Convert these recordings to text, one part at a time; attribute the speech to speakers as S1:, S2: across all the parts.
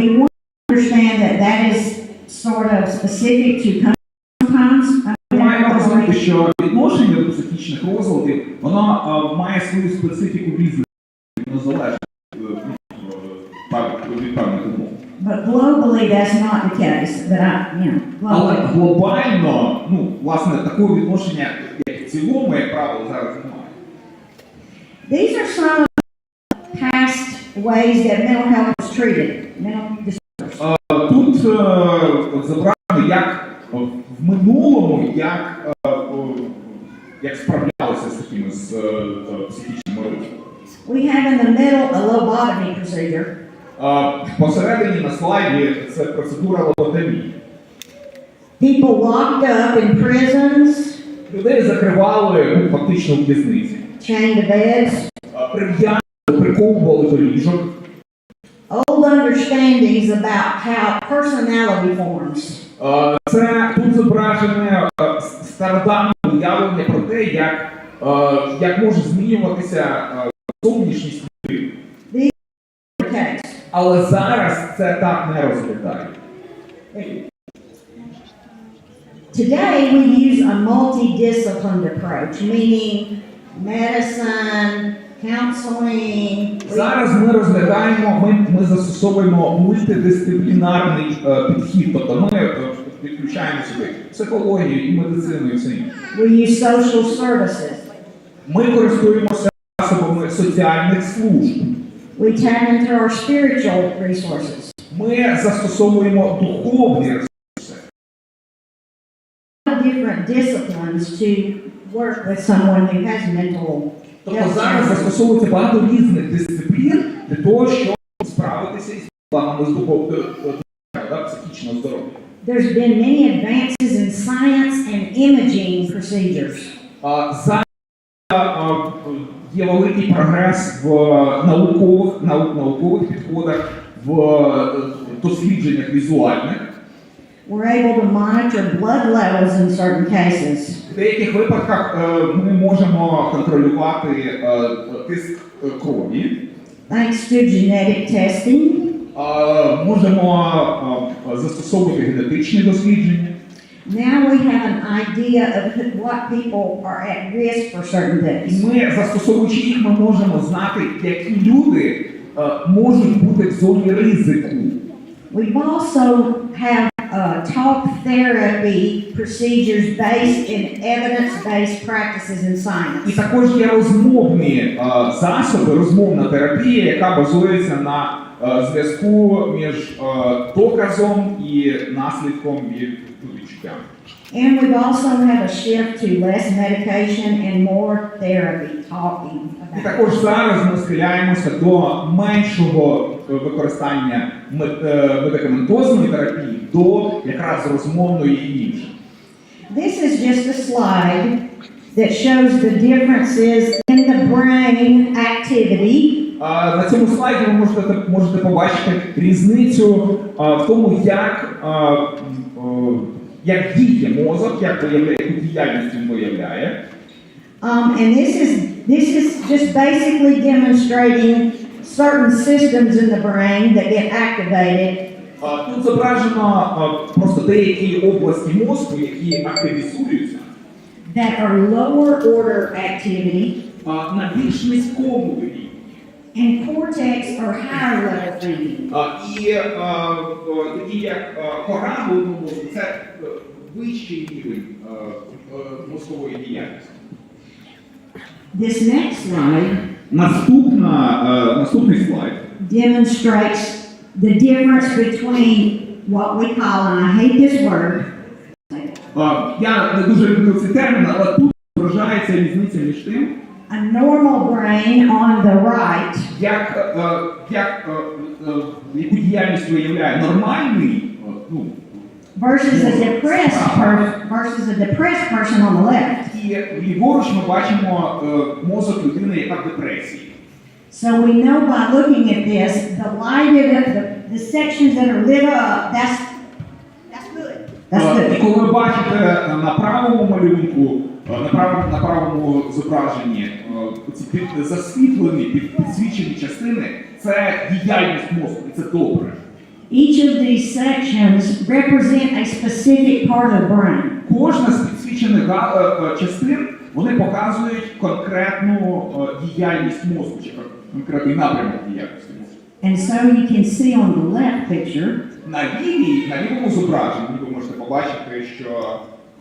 S1: we want to understand that that is sort of specific to sometimes.
S2: Маємо розуміти, що відношення до психічних розладів, воно має свою специфіку в різних, воно залежить від певних умов.
S1: But globally, that's not the case.
S2: Але глобально, власне, такого відношення, як в цілому, як правило, зараз немає.
S1: These are some past ways that mental health is treated. Mental disorders.
S2: Тут зображено, як в минулому, як справлялися з такими психічними розладами.
S1: We have in the middle a lobotomy procedure.
S2: Посередині на слайді це процедура лоботомії.
S1: People locked up in prisons.
S2: Людей закривали фактично в в'язниці.
S1: Chained to beds.
S2: Прив'язували, приковували до ліжок.
S1: Old understandings about how personality forms.
S2: Це тут зображене стародавнє уявлення про те, як може змінюватися зовнішність людини. Але зараз це так не розглядає.
S1: Today we use a multidisciplined approach, meaning medicine, counseling.
S2: Зараз ми розглядаємо, ми застосовуємо мультидисциплінарний підхід, тобто ми підключаємо сюди психологію і медицину і все інше.
S1: We use social services.
S2: Ми користуємося засобами соціальних служб.
S1: We tap into our spiritual resources.
S2: Ми застосовуємо духовні ресурси.
S1: Different disciplines to work with someone who has mental.
S2: Тобто зараз застосовується багато різних дисциплін для того, щоб справитися із проблемами з духовного психічного здоров'я.
S1: There's been many advances in science and imaging procedures.
S2: Зараз є великий прогрес в наукових підходах, в дослідженнях візуальних.
S1: We're able to monitor blood levels in certain cases.
S2: В деяких випадках ми можемо контролювати тиск крові.
S1: Thanks to genetic testing.
S2: Можемо застосовувати генетичні дослідження.
S1: Now we have an idea of what people are at risk for certain things.
S2: Ми, застосовуючи їх, ми можемо знати, які люди можуть бути в зоні ризику.
S1: We also have talk therapy procedures based in evidence-based practices in science.
S2: І також є розмовні засоби, розмовна терапія, яка базується на зв'язку між доказом і наслідком від відчуття.
S1: And we also have a shift to less medication and more therapy, talking about.
S2: І також зараз ми схиляємося до меншого використання медикаментозної терапії до якраз розмовної і іншої.
S1: This is just a slide that shows the differences in the brain activity.
S2: На цьому слайді ви можете побачити різницю в тому, як діє мозок, яку діяльність він виявляє.
S1: And this is just basically demonstrating certain systems in the brain that get activated.
S2: Тут зображено просто деякі області мозку, які активізуються.
S1: That are lower order activity.
S2: На більш низькому рівні.
S1: And cortex or higher level thinking.
S2: І такі як кора головного мозку, це вищий рівень мозкової діяльності.
S1: This next slide
S2: наступний слайд
S1: demonstrates the difference between what we call, and I hate this word.
S2: Я не дуже люблю цей термін, але тут вражається різниця між тим,
S1: a normal brain on the right,
S2: яку діяльність виявляє нормальний,
S1: versus a depressed person on the left.
S2: І ліворуч ми бачимо мозок людини, яка в депресії.
S1: So we know by looking at this, the sections that are lit up, that's good. That's good.
S2: І коли ви бачите на правому малюнку, на правому зображенні ці засвітлені, підсвічені частини, це діяльність мозку, і це добре.
S1: Each of these sections represent a specific part of the brain.
S2: Кожна з підсвічених частин, вони показують конкретну діяльність мозку, чи конкретний напрямок діяльності мозку.
S1: And so you can see on the left picture,
S2: На лівому зображенні ви можете побачити,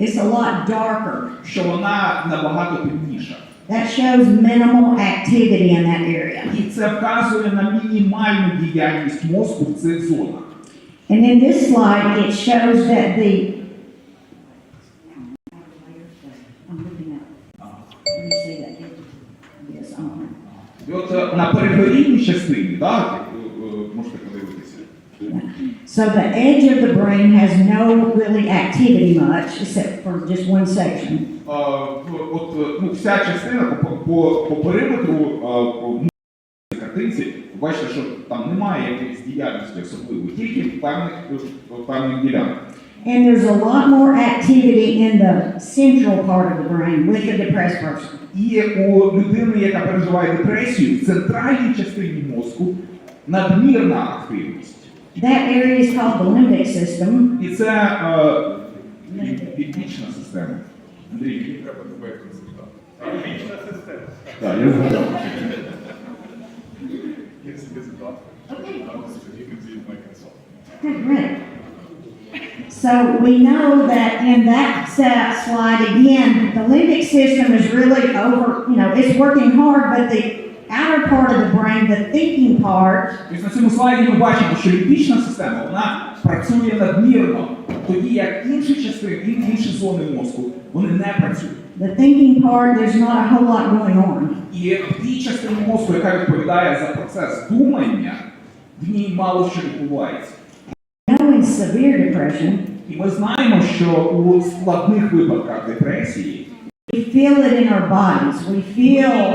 S1: it's a lot darker.
S2: що вона набагато темніша.
S1: That shows minimal activity in that area.
S2: І це вказує на мінімальну діяльність мозку в цих зонах.
S1: And in this slide, it shows that I'm looking at. Let me see that. Yes,
S2: І от на периферійній частині, так, можете подивитися.
S1: So the edge of the brain has no really activity much, except for just one section.
S2: Вся частина по периметру, по картинці, ви бачите, що там немає якоїсь діяльності особливої, тільки в певних ділянках.
S1: And there's a lot more activity in the central part of the brain with the depressed person.
S2: І у людини, яка переживає депресію, в центральній частині мозку надмірна активність.
S1: That area is called the limbic system.
S2: І це лімбічна система. Андрій, мені треба тебе консультувати. Лімбічна система. Так, я згадав.
S3: Є собі задаток. You can be my consultant.
S1: Okay, great. So we know that in that slide again, the limbic system is really it's working hard, but the outer part of the brain, the thinking part,
S2: На цьому слайді ми бачимо, що лімбічна система, вона працює надмірно, тоді як інші частини, інші зони мозку, вони не працюють.
S1: the thinking part, there's not a whole lot going on.
S2: І в тій частині мозку, яка відповідає за процес думання, в ній мало що відбувається.
S1: In severe depression,
S2: І ми знаємо, що у складних випадках депресії
S1: we feel it in our bodies.
S2: ми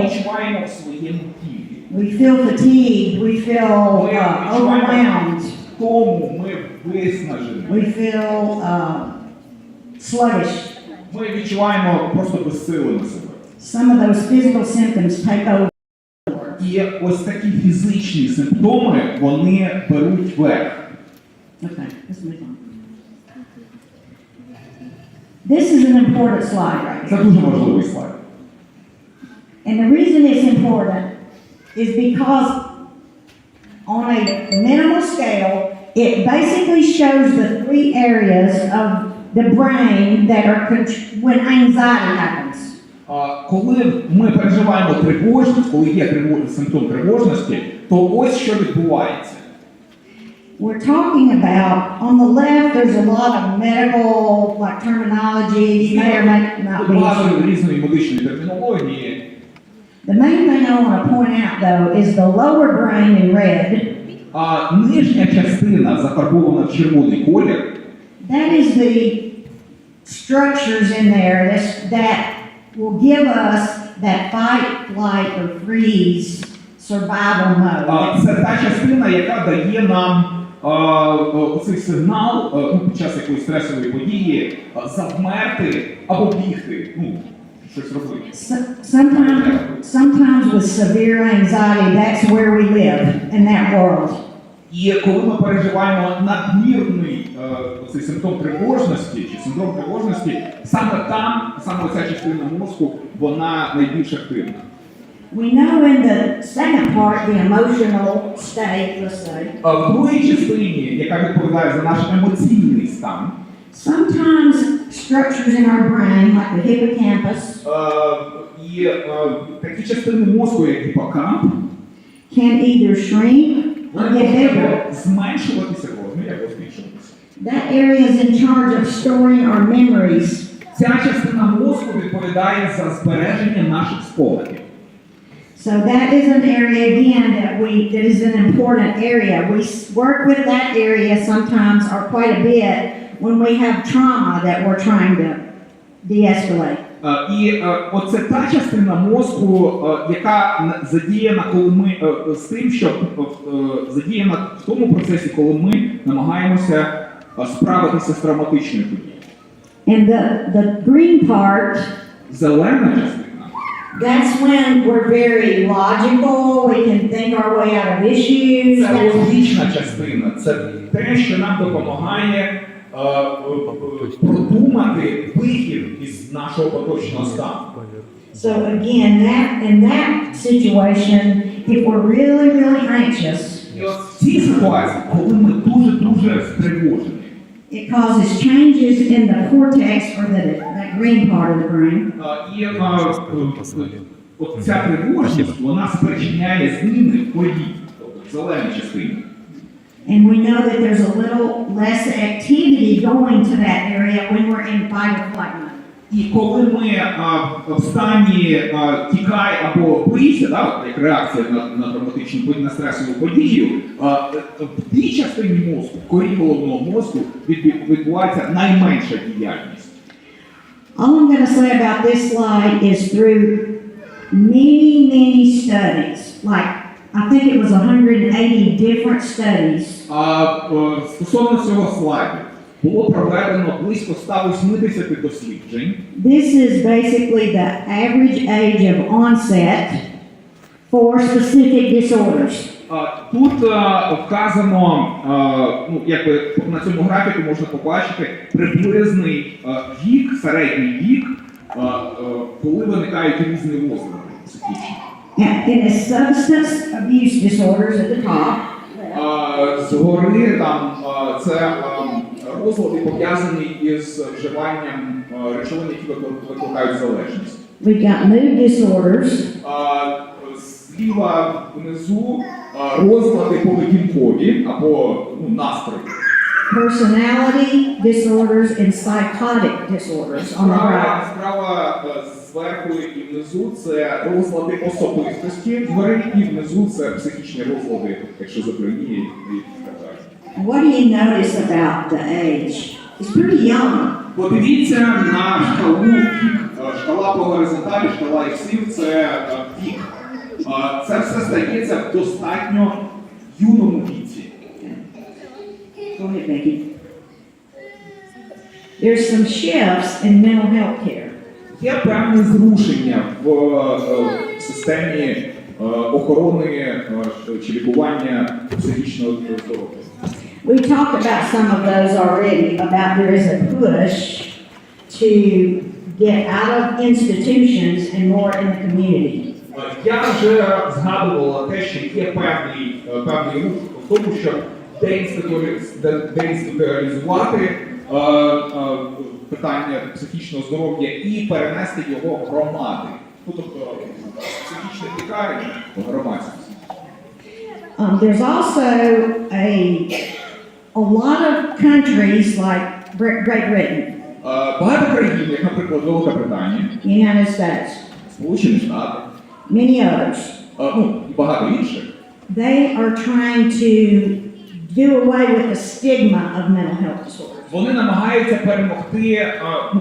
S2: відчуваємо в своєму тілі.
S1: We feel fatigued. We feel overwhelmed.
S2: Тому ми виснажені.
S1: We feel sluggish.
S2: Ми відчуваємо просто безсилими себе.
S1: Some of those physical symptoms take over.
S2: І ось такі фізичні симптоми, вони беруть верх.
S1: Okay, let's move on. This is an important slide right
S2: Це
S1: here.
S2: дуже важливий слайд.
S1: And the reason it's important is because on a minimal scale, it basically shows the three areas of the brain that are when anxiety happens.
S2: Коли ми переживаємо тривожність, коли є симптом тривожності, то ось що відбувається.
S1: We're talking about, on the left, there's a lot of medical terminology, you may or may not be.
S2: Багато різної медичної термінології.
S1: The main thing I want to point out, though, is the lower brain in red.
S2: А нижня частина зафарбована в червоний колір.
S1: That is the structures in there that will give us that fight, flight, or freeze survival mode.
S2: Це та частина, яка дає нам цей сигнал під час якоїсь стресової події завмерти або бігти, щось робити.
S1: Sometimes with severe anxiety, that's where we live, in that world.
S2: І коли ми переживаємо надмірний цей симптом тривожності чи синдром тривожності, саме ця частина мозку, вона найбільш активна.
S1: We know in the second part, the emotional state, let's say.
S2: В другій частині, яка відповідає за наш емоційний стан,
S1: sometimes structures in our brain, like the hippocampus,
S2: і такі частини мозку, як гіпокамп,
S1: can either shrink or get bigger.
S2: Зменшуватися розмір або збільшуватися.
S1: That area is in charge of storing our memories.
S2: Ця частина мозку відповідає за збереження наших спогадів.
S1: So that is an area again that is an important area. We work with that area sometimes or quite a bit when we have trauma that we're trying to de-escalate.
S2: І оце та частина мозку, яка задіяна, коли ми з тим, що задіяна в тому процесі, коли ми намагаємося справитися з травматичною подією.
S1: And the green part,
S2: зелена частина,
S1: That's when we're very logical, we can think our way out of issues.
S2: Це логічна частина, це те, що нам допомагає продумати вихід із нашого поточного стану.
S1: So again, in that situation, if we're really, really anxious,
S2: І от в цій ситуації, коли ми дуже стривожені,
S1: it causes changes in the cortex, or that green part of the brain.
S2: і от ця тривожність, вона спричиняє зміни в корі, тобто в зеленій частині.
S1: And we know that there's a little less activity going to that area when we're in fight or flight mode.
S2: І коли ми в стані тікай або бийся, да, от як реакція на травматичну, на стресову подію, в тій частині мозку, в корі головного мозку, відбувається найменша діяльність.
S1: All I'm going to say about this slide is through many studies, like I think it was 180 different studies.
S2: Стосовно цього слайду, було проведено близько 180 досліджень.
S1: This is basically the average age of onset for specific disorders.
S2: Тут вказано, ну, якби на цьому графіку можна побачити приблизний вік, середній вік, коли виникають різні розлади психічні.
S1: And it's substance abuse disorders at the top.
S2: Згори там це розлади пов'язані із вживанням речовин, які викликають залежність.
S1: We've got mood disorders.
S2: Зліва внизу розлади поведінкові або настрої.
S1: Personality disorders and psychotic disorders on the right.
S2: Справа зверху і внизу це розлади особистості, згори і внизу це психічні розлади, якщо забрані і так далі.
S1: What do you notice about the age? It's pretty young.
S2: Подивіться на шкалу вік. Шкала по горизонталі, шкала іксів – це вік. Це все стається в достатньо юному віці.
S1: Go ahead, Becky. There's some shifts in mental health care.
S2: Є певні зрушення в системі охорони чи лікування психічного здоров'я.
S1: We talked about some of those already, about there is a push to get out of institutions and more in the community.
S2: Я вже згадувала те, що є певний рух в тому, щоб деінституалізувати питання психічного здоров'я і перенести його в громади. Ну, тобто психічних лікарень в громадськості.
S1: There's also a lot of countries like Great Britain,
S2: Багато країн, як, наприклад, Велика Британія,
S1: United States,
S2: Сполучені Штати,
S1: many others,
S2: і багато інших,
S1: they are trying to do away with the stigma of mental health disorders.
S2: вони намагаються перемогти,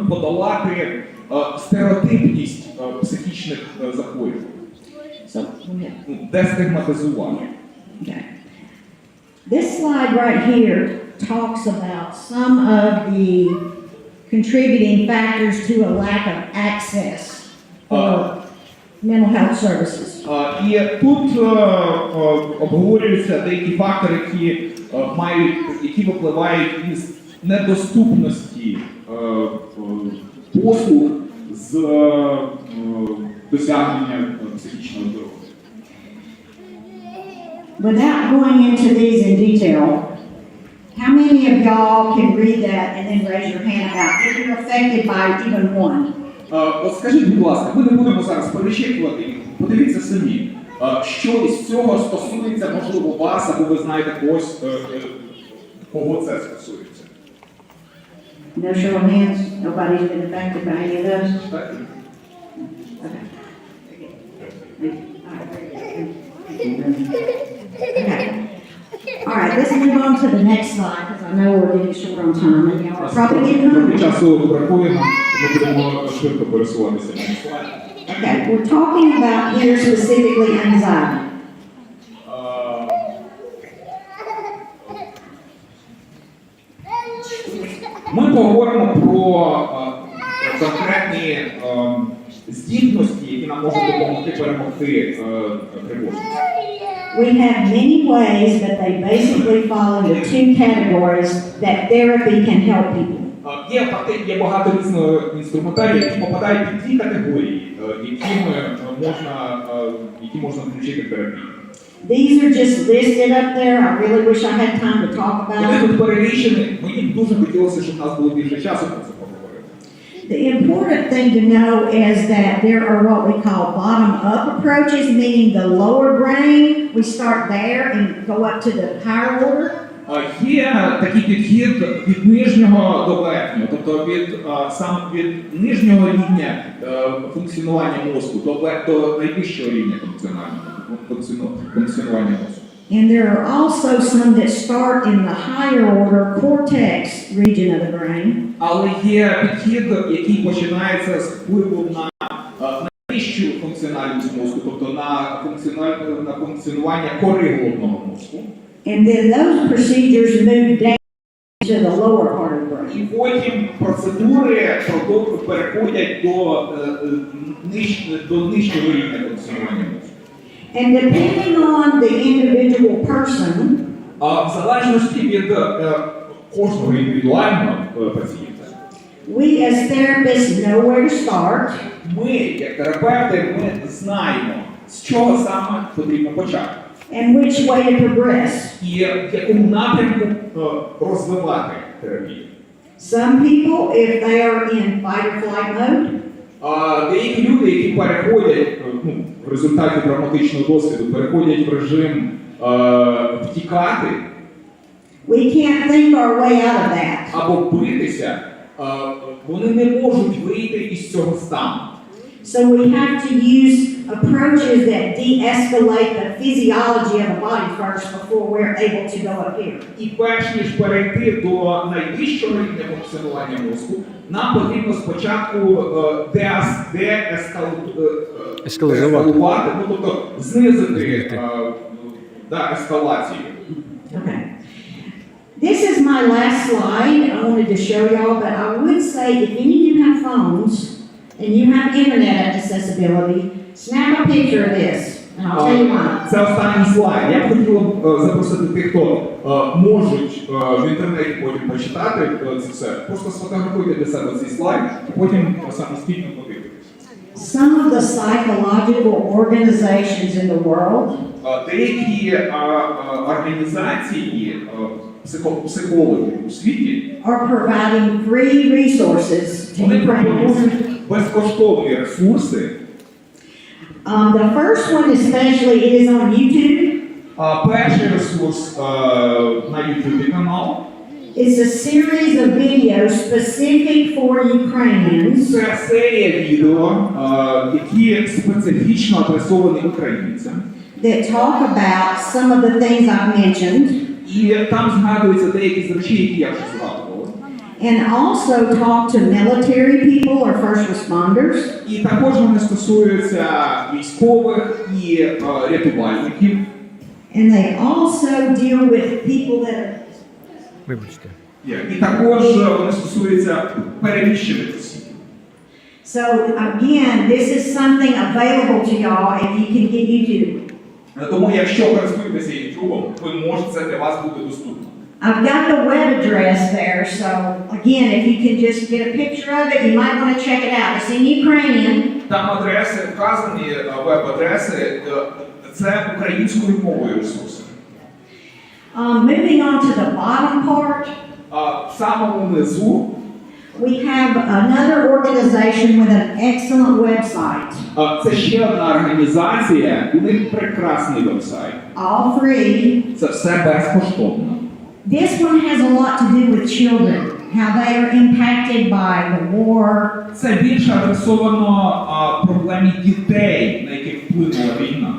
S2: подолати стереотипність психічних захворювань,
S1: So,
S2: дестигматизувати.
S1: okay. This slide right here talks about some of the contributing factors to a lack of access for mental health services.
S2: І тут обговорюються деякі фактори, які випливають із недоступності послуг з досягнення психічного здоров'я.
S1: Without going into these in detail, how many of y'all can read that and then raise your hand about if you're affected by even one?
S2: От скажіть, будь ласка, ми не будемо зараз перечитувати їх, подивіться самі, що із цього стосується, можливо, вас, або ви знаєте когось, кого це стосується.
S1: No show of hands, nobody's been affected by any of those?
S2: Так?
S1: Okay. Okay. All right, let's move on to the next slide because I know we're getting short on time and y'all are probably getting
S2: Трохи
S1: hungry.
S2: часу бракує, ми будемо швидко пересуватися на слайд.
S1: Okay, we're talking about here specifically anxiety.
S2: Ми поговоримо про конкретні здібності, які нам можуть допомогти перемогти тривожність.
S1: We have many ways, but they basically fall into two categories that therapy can help people.
S2: Є багато різного інструментарію, які попадають під дві категорії, які можна включити в терапію.
S1: These are just listed up there. I really wish I had time to talk about
S2: Вони
S1: them.
S2: тут перелічені, мені б дуже хотілося, щоб в нас було більше часу про це поговорити.
S1: The important thing to know is that there are what we call bottom-up approaches, meaning the lower brain, we start there and go up to the higher order.
S2: Є такий підхід від нижнього до верхнього, тобто саме від нижнього рівня функціонування мозку до найвищого рівня функціонування мозку.
S1: And there are also some that start in the higher order cortex region of the brain.
S2: Але є підхід, який починається з впливу на найвищу функціональність мозку, тобто на функціонування кори головного мозку.
S1: And then those procedures move down to the lower part of the brain.
S2: І потім процедури переходять до нижчого рівня функціонування мозку.
S1: And depending on the individual person,
S2: В залежності від кожного індивідуального пацієнта,
S1: we as therapists know where to start.
S2: ми, як терапевти, ми знаємо, з чого саме потрібно почати.
S1: And which way to progress.
S2: І в якому напрямку розвивати терапію.
S1: Some people, if they are in fight or flight mode,
S2: Деякі люди, які переходять, в результаті травматичного досвіду, переходять в режим втікати,
S1: we can't think our way out of that.
S2: або битися, вони не можуть вийти із цього стану.
S1: So we have to use approaches that de-escalate the physiology of the body first before we're able to go up here.
S2: І перш ніж перейти до найвищого рівня функціонування мозку, нам потрібно спочатку ескалувати, тобто знизити ескалацію.
S1: Okay. This is my last slide I wanted to show y'all, but I would say if any of you have phones and you have internet accessibility, snap a picture of this, and I'll tell you why.
S2: Це останній слайд. Я б хотів запросити тих, хто можуть в інтернеті потім почитати це все. Просто сфотографуйте для себе цей слайд, і потім самостійно подивитися.
S1: Some of the psychological organizations in the world
S2: Деякі організації психологів у світі
S1: are providing free resources to
S2: вони
S1: Ukrainians.
S2: пропонують безкоштовні ресурси.
S1: The first one especially is on YouTube.
S2: Перший ресурс на YouTube канал.
S1: It's a series of videos specific for Ukrainians
S2: Це серія відео, які специфічно адресовані українцям.
S1: that talk about some of the things I've mentioned
S2: І там згадуються деякі з речей, які я вже згадував.
S1: and also talk to military people or first responders.
S2: І також вони стосуються військових і рятувальників.
S1: And they also deal with people that are
S4: Вибачте.
S2: І також вони стосуються переміщених осіб.
S1: So again, this is something available to y'all if you can get YouTube.
S2: Тому якщо користуєтеся YouTube, ви можете, це для вас буде доступно.
S1: I've got the web address there, so again, if you can just get a picture of it, you might want to check it out. It's in Ukrainian.
S2: Там адреси вказані, веб-адреси, це українською мовою ресурси.
S1: Moving on to the bottom part,
S2: В самому низу
S1: we have another organization with an excellent website.
S2: це ще одна організація, у них прекрасний веб-сайт.
S1: All free.
S2: Це все безкоштовно.
S1: This one has a lot to do with children, how they are impacted by the war.
S2: Це більше адресовано проблемі дітей, на яких вплинула війна.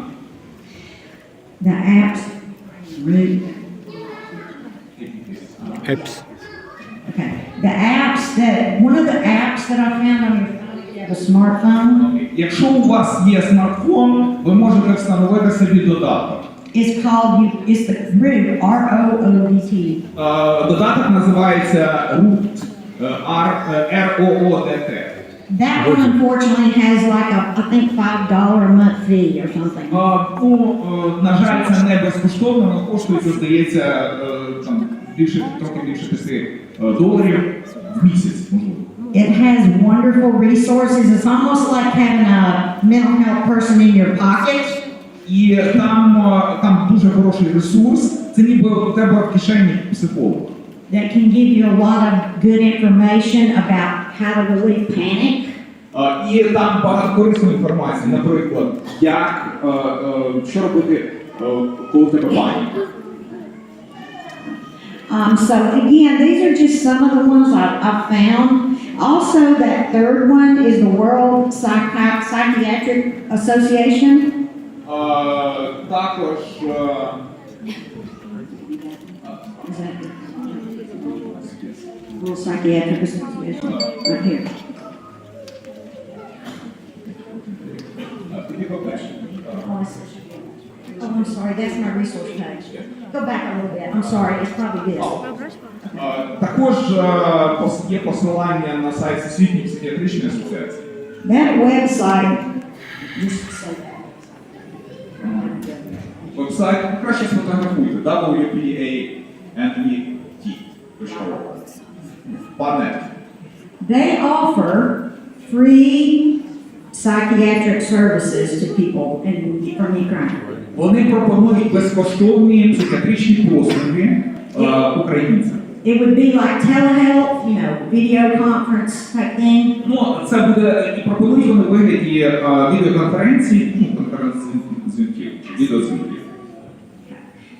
S1: The apps.
S4: Apps.
S1: Okay. The apps one of the apps that I found on your phone, if you have a smartphone,
S2: Якщо у вас є смартфон, ви можете встановити собі додаток.
S1: it's the root, R-O-O-D-T.
S2: Додаток називається ROOT, R-O-O-D-T.
S1: That one unfortunately has like I think $5 a month fee or something.
S2: На жаль, це не безкоштовно, але коштується, здається, там трохи більше $10 в місяць, можливо.
S1: It has wonderful resources. It's almost like having a mental health person in your pocket.
S2: І там дуже хороший ресурс, це ніби у тебе в кишені психолог.
S1: That can give you a lot of good information about how to relieve panic.
S2: І там багато корисної інформації, наприклад, що робити, коли в тебе паніка.
S1: So again, these are just some of the ones I've found. Also, that third one is the World Psychiatric Association.
S2: Також
S1: Is that World Psychiatric Association? Right here. Oh, I'm sorry, that's my resource page. Go back a little bit. I'm sorry, it's probably this.
S2: також є посилання на сайт Всесвітньої психіатричної асоціації.
S1: That website,
S2: Вебсайт краще сфотографуйте, WPANET. Панет.
S1: they offer free psychiatric services to people from Ukraine.
S2: Вони пропонують безкоштовні психіатричні послуги українцям.
S1: It would be like telehealth, video conference type thing.
S2: Це буде і пропонують вони в вигляді відеоконференції, конференц-дзвінків, відеодзвінків.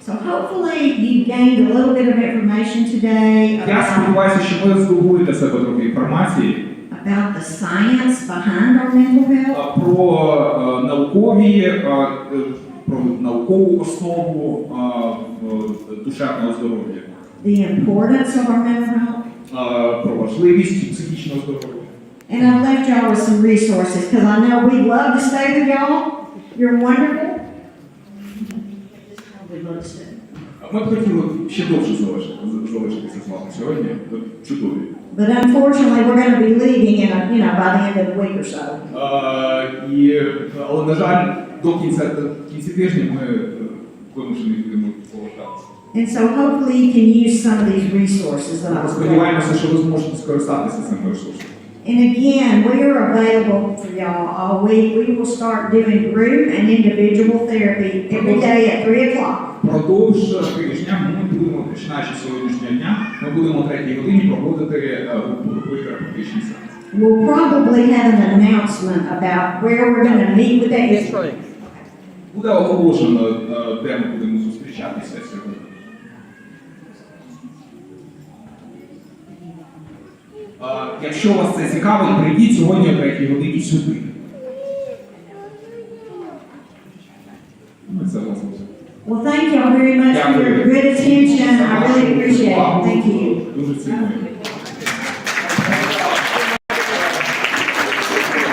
S1: So hopefully you gained a little bit of information today
S2: Я сподіваюся, що ви здобули для себе трохи інформації
S1: about the science behind our mental health.
S2: про наукову основу душевного здоров'я,
S1: The importance of our mental health.
S2: Про важливість психічного здоров'я.
S1: And I've left y'all with some resources because I know we'd love to stay with y'all. You're wonderful. We'd love to stay.
S2: Ми б хотіли ще довше залишитися з вами сьогодні. Чудові.
S1: But unfortunately, we're going to be leaving by the end of the week or so.
S2: Але, на жаль, до кінці тижня ми вимушені будемо повертатися.
S1: And so hopefully you can use some of these resources that I was
S2: Сподіваємося, що ви зможете скористатися цими ресурсами.
S1: And again, we are available for y'all all week. We will start doing group and individual therapy every day at 3 o'clock.
S2: Продовж тижня ми будемо, починаючи з сьогоднішнього дня, ми будемо о 3 годині проводити груповий терапевтичний сеанс.
S1: We'll probably have an announcement about where we're going to meet with that.
S4: That's right.
S2: Буде оголошено, де ми будемо зустрічатися сьогодні. Якщо вас це цікавить, прийдіть сьогодні о 3 годині сюди. Це власне.
S1: Well, thank you all very much for your good attention. I really appreciate it. Thank you.
S2: Дуже цінно.